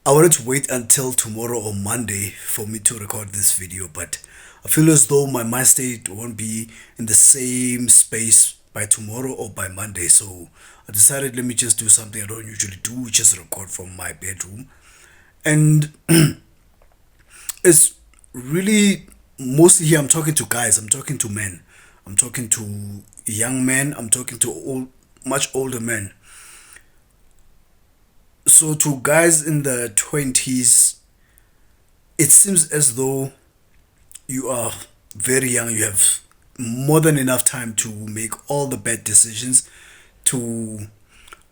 I wanted to wait until tomorrow or Monday for me to record this video, but I feel as though my mind state won't be in the same space by tomorrow or by Monday. So I decided let me just do something I don't usually do, which is record from my bedroom. And it's really mostly here I'm talking to guys, I'm talking to men, I'm talking to young men, I'm talking to much older men. So to guys in the 20s, it seems as though you are very young, you have more than enough time to make all the bad decisions, to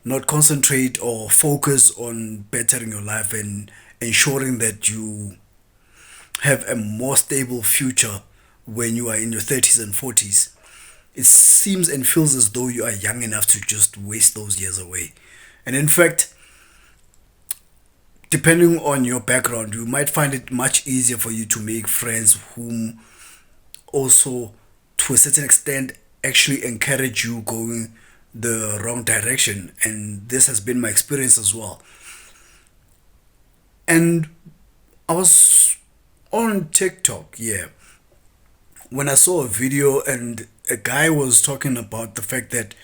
not concentrate or focus on bettering your life and ensuring that you have a more stable future when you are in your 30s and 40s. It seems and feels as though you are young enough to just waste those years away. And in fact, depending on your background, you might find it much easier for you to make friends whom also, to a certain extent, actually encourage you going the wrong direction. And this has been my experience as well. And I was on TikTok, yeah, when I saw a video and a guy was talking about the fact that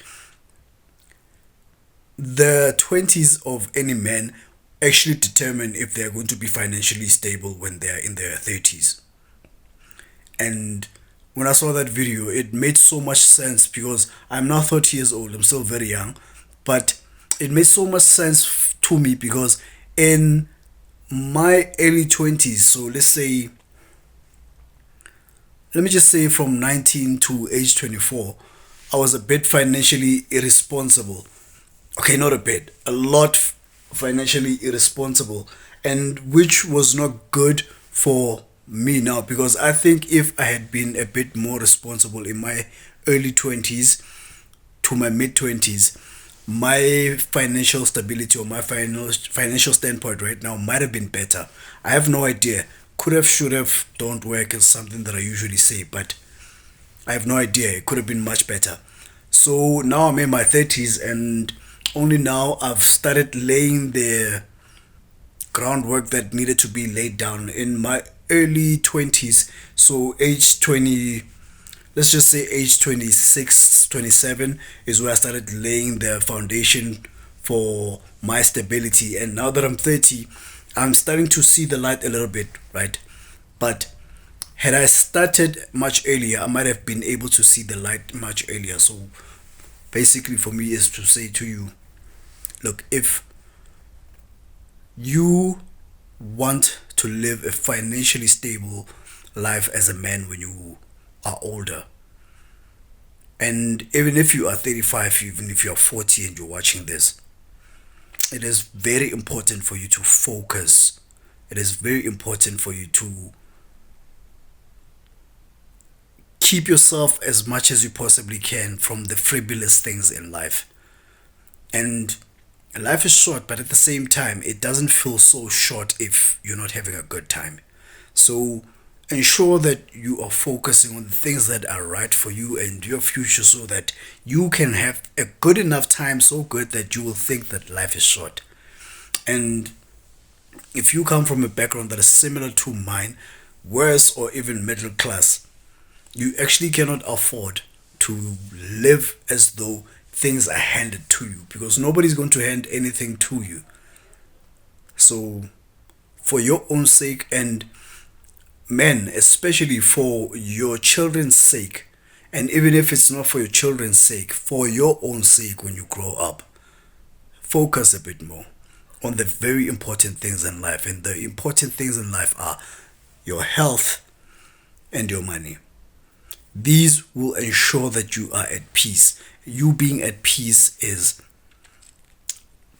the 20s of any man actually determine if they're going to be financially stable when they're in their 30s. And when I saw that video, it made so much sense because I'm now 30 years old, I'm still very young, but it made so much sense to me because in my early 20s, so let me just say from 19 to age 24, I was a bit financially irresponsible. Okay, not a bit, a lot financially irresponsible, and which was not good for me now because I think if I had been a bit more responsible in my early 20s to my mid 20s, my financial stability or my financial standpoint right now might have been better. I have no idea. Could have, should have, don't work is something that I usually say, but I have no idea. It could have been much better. So now I'm in my 30s and only now I've started laying the groundwork that needed to be laid down in my early 20s. So age 20, let's just say age 26, 27 is where I started laying the foundation for my stability. And now that I'm 30, I'm starting to see the light a little bit, right? But had I started much earlier, I might have been able to see the light much earlier. So basically for me is to say to you, look, if you want to live a financially stable life as a man when you are older, and even if you are 35, even if you are 40 and you're watching this, it is very important for you to focus. It is very important for you to keep yourself as much as you possibly can from the frivolous things in life. And life is short, but at the same time, it doesn't feel so short if you're not having a good time. So ensure that you are focusing on the things that are right for you and your future so that you can have a good enough time, so good that you will think that life is short. And if you come from a background that is similar to mine, worse or even middle class, you actually cannot afford to live as though things are handed to you because nobody's going to hand anything to you. So, for your own sake, and men, especially for your children's sake, and even if it's not for your children's sake, for your own sake when you grow up, focus a bit more on the very important things in life. And the important things in life are your health and your money. These will ensure that you are at peace. You being at peace is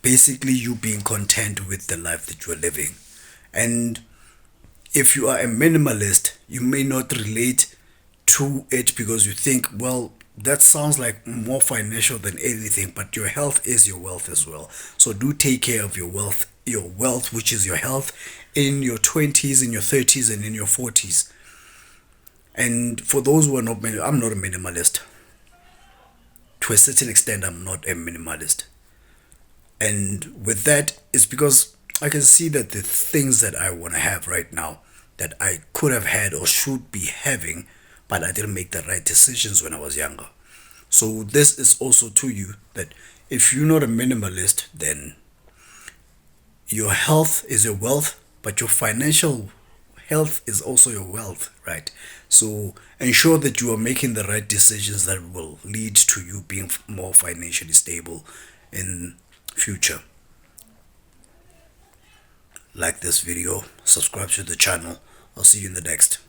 basically you being content with the life that you are living. And if you are a minimalist, you may not relate to it because you think, well, that sounds like more financial than anything, but your health is your wealth as well. So do take care of your wealth, which is your health, in your 20s, in your 30s, and in your 40s. And for those who are not, I'm not a minimalist. To a certain extent, I'm not a minimalist. And with that, it's because I can see that the things that I want to have right now that I could have had or should be having, but I didn't make the right decisions when I was younger. So this is also to you that if you're not a minimalist, then your health is your wealth, but your financial health is also your wealth, right? So ensure that you are making the right decisions that will lead to you being more financially stable in future. Like this video, subscribe to the channel. I'll see you in the next.